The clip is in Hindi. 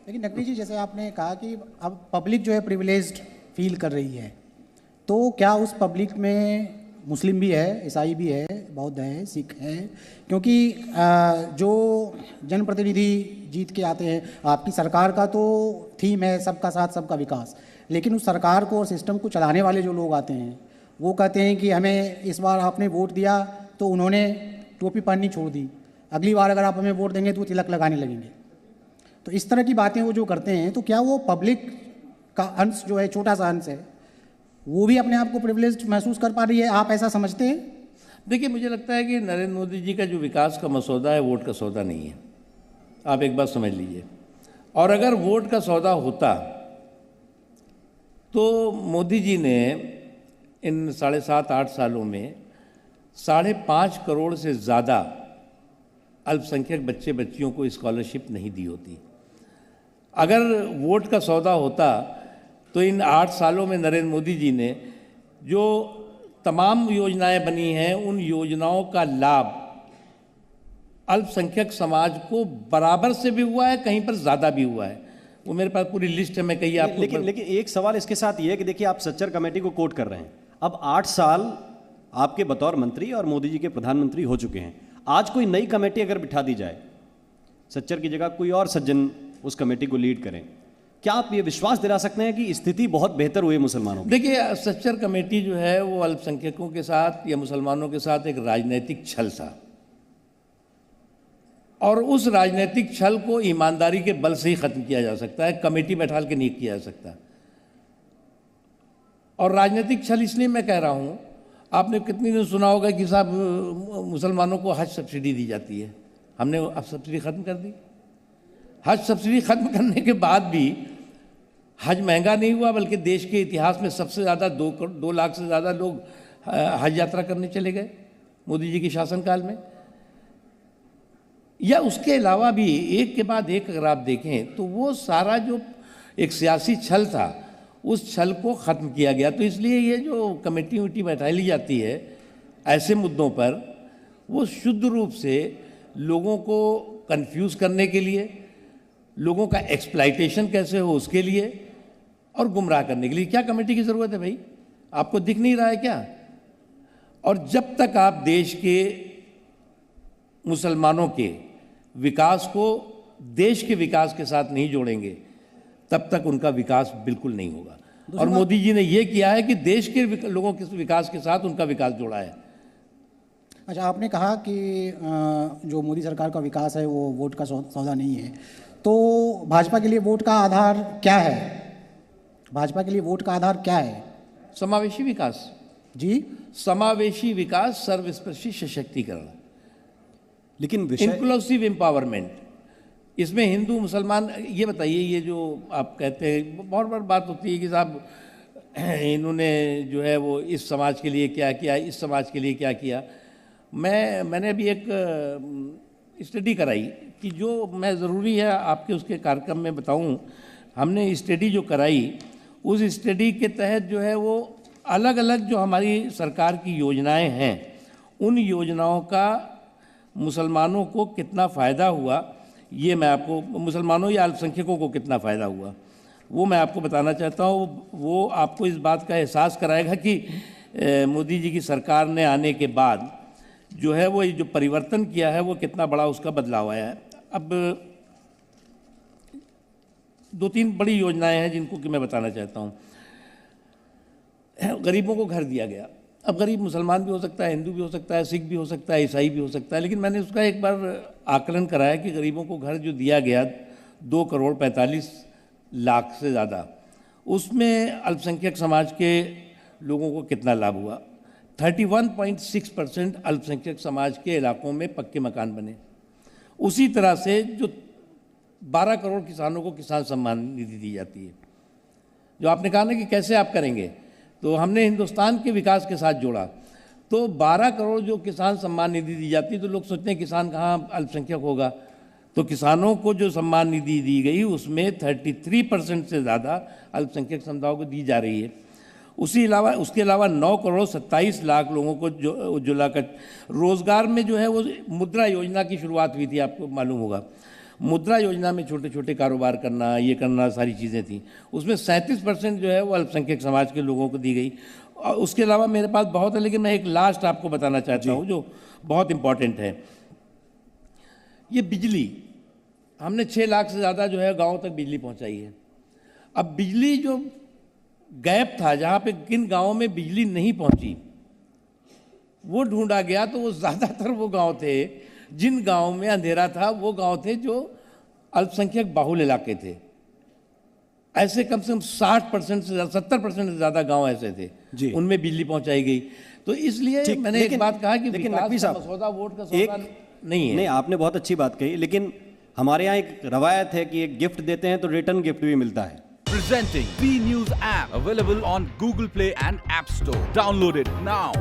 लेकिन नकवी जी, जैसे आपने कहा कि अब पब्लिक जो है प्रिविलेज्ड फील कर रही है, तो क्या उस पब्लिक में मुस्लिम भी है, ईसाई भी है, बौद्ध है, सिख है? क्योंकि जो जनप्रतिनिधि जीत के आते हैं, आपकी सरकार का तो थीम है सबका साथ सबका विकास, लेकिन उस सरकार को और सिस्टम को चलाने वाले जो लोग आते हैं वो कहते हैं कि हमें इस बार आपने वोट दिया तो उन्होंने टोपी पहननी छोड़ दी, अगली बार अगर आप हमें वोट देंगे तो वो तिलक लगाने लगेंगे। तो इस तरह की बातें वो जो करते हैं, तो क्या वो पब्लिक का अंश जो है, छोटा सा अंश है, वो भी अपने आप को प्रिविलेज्ड महसूस कर पा रही है? आप ऐसा समझते हैं? देखिए, मुझे लगता है कि नरेंद्र मोदी जी का जो विकास का मसौदा है, वोट का सौदा नहीं है। आप एक बात समझ लीजिए। और अगर वोट का सौदा होता तो मोदी जी ने इन 7.5-8 सालों में 5.5 करोड़ से ज़्यादा अल्पसंख्यक बच्चे बच्चियों को स्कॉलरशिप नहीं दी होती। अगर वोट का सौदा होता तो इन 8 सालों में नरेंद्र मोदी जी ने जो तमाम योजनाएं बनी हैं, उन योजनाओं का लाभ अल्पसंख्यक समाज को बराबर से भी हुआ है, कहीं पर ज़्यादा भी हुआ है। वो मेरे पास पूरी लिस्ट है, मैं कही आपको। लेकिन एक सवाल इसके साथ ये है कि देखिए, आप सच्चर कमेटी को कोट कर रहे हैं। अब 8 साल आपके बतौर मंत्री और मोदी जी के प्रधानमंत्री हो चुके हैं। आज कोई नई कमेटी अगर बिठा दी जाए, सच्चर की जगह कोई और सज्जन उस कमेटी को लीड करें, क्या आप ये विश्वास दिला सकते हैं कि स्थिति बहुत बेहतर हुई मुसलमानों की? देखिए, सच्चर कमेटी जो है वो अल्पसंख्यकों के साथ या मुसलमानों के साथ एक राजनीतिक छल था, और उस राजनीतिक छल को ईमानदारी के बल से ही खत्म किया जा सकता है, कमेटी बैठाल के नहीं किया जा सकता। और राजनीतिक छल इसलिए मैं कह रहा हूं, आपने कितनी दिन सुना होगा कि साहब मुसलमानों को हज सब्सिडी दी जाती है। हमने अब सब्सिडी खत्म कर दी। हज सब्सिडी खत्म करने के बाद भी हज महंगा नहीं हुआ, बल्कि देश के इतिहास में सबसे ज़्यादा 2 लाख से ज़्यादा लोग हज यात्रा करने चले गए मोदी जी के शासनकाल में। या उसके अलावा भी एक के बाद एक अगर आप देखें तो वो सारा जो एक सियासी छल था, उस छल को ख़त्म किया गया। तो इसलिए ये जो कमेटी वमेटी बैठा ली जाती है ऐसे मुद्दों पर, वो शुद्ध रूप से लोगों को कंफ्यूज करने के लिए, लोगों का एक्सप्लाइटेशन कैसे हो उसके लिए, और गुमराह करने के लिए। क्या कमेटी की ज़रूरत है भाई? आपको दिख नहीं रहा है क्या? और जब तक आप देश के मुसलमानों के विकास को देश के विकास के साथ नहीं जोड़ेंगे, तब तक उनका विकास बिल्कुल नहीं होगा। और मोदी जी ने ये किया है कि देश के लोगों के विकास के साथ उनका विकास जोड़ा है। अच्छा, आपने कहा कि जो मोदी सरकार का विकास है वो वोट का सौदा नहीं है, तो भाजपा के लिए वोट का आधार क्या है? भाजपा के लिए वोट का आधार क्या है? समावेशी विकास जी, समावेशी विकास, सर्वस्पर्शी सशक्तिकरण, लेकिन इंक्लूसिव एम्पावरमेंट। इसमें हिंदू मुसलमान, ये बताइए, ये जो आप कहते हैं, बहुत बार बात होती है कि साहब इन्होंने जो है वो इस समाज के लिए क्या किया, इस समाज के लिए क्या किया। मैंने अभी एक स्टडी कराई कि जो मैं ज़रूरी है आपके उसके कार्यक्रम में बताऊं। हमने स्टडी जो कराई, उस स्टडी के तहत जो है वो अलग अलग जो हमारी सरकार की योजनाएं हैं, उन योजनाओं का मुसलमानों को कितना फ़ायदा हुआ, ये मैं आपको, मुसलमानों या अल्पसंख्यकों को कितना फ़ायदा हुआ, वो मैं आपको बताना चाहता हूँ। वो आपको इस बात का एहसास कराएगा कि मोदी जी की सरकार ने आने के बाद जो है वो जो परिवर्तन किया है वो कितना बड़ा उसका बदलाव आया है। अब 2-3 बड़ी योजनाएं हैं जिनको कि मैं बताना चाहता हूँ। गरीबों को घर दिया गया। अब गरीब मुसलमान भी हो सकता है, हिंदू भी हो सकता है, सिख भी हो सकता है, ईसाई भी हो सकता है, लेकिन मैंने उसका एक बार आकलन कराया कि गरीबों को घर जो दिया गया 2,45,00,000 से ज़्यादा, उसमें अल्पसंख्यक समाज के लोगों को कितना लाभ हुआ। 31.6% अल्पसंख्यक समाज के इलाकों में पक्के मकान बने। उसी तरह से जो 12 करोड़ किसानों को किसान सम्मान निधि दी जाती है, जो आपने कहा ना कि कैसे आप करेंगे, तो हमने हिंदुस्तान के विकास के साथ जोड़ा। तो 12 करोड़ जो किसान सम्मान निधि दी जाती है, तो लोग सोचते हैं किसान कहाँ अल्पसंख्यक होगा, तो किसानों को जो सम्मान निधि दी गई उसमें 33% से ज़्यादा अल्पसंख्यक समुदायों को दी जा रही है। उसके अलावा 9,27,00,000 लोगों को जो उज्ज्वला का रोज़गार में जो है वो मुद्रा योजना की शुरुआत हुई थी, आपको मालूम होगा। मुद्रा योजना में छोटे छोटे कारोबार करना, ये करना, सारी चीज़ें थी। उसमें 37% जो है वो अल्पसंख्यक समाज के लोगों को दी गई। और उसके अलावा मेरे पास बहुत है, लेकिन मैं एक लास्ट आपको बताना चाहता हूँ जो बहुत इम्पॉर्टेंट है। ये बिजली, हमने 6 लाख से ज़्यादा जो है गाँव तक बिजली पहुँचाई है। अब बिजली जो गैप था, जहाँ पे किन गाँवों में बिजली नहीं पहुँची, वो ढूंढा गया, तो वो ज़्यादातर वो गांव थे जिन गांव में अंधेरा था, वो गांव थे जो अल्पसंख्यक बाहुल इलाके थे। ऐसे कम से कम 60% से 70% से ज़्यादा गांव ऐसे थे, उनमें बिजली पहुंचाई गई। तो इसलिए मैंने एक बात कहा कि विकास का मसौदा वोट का सौदा नहीं है। नहीं, आपने बहुत अच्छी बात कही, लेकिन हमारे यहाँ एक रवायत है कि एक गिफ्ट देते हैं तो रिटर्न गिफ्ट भी मिलता है। Presenting B News app available on Google Play and App Store. Download it now.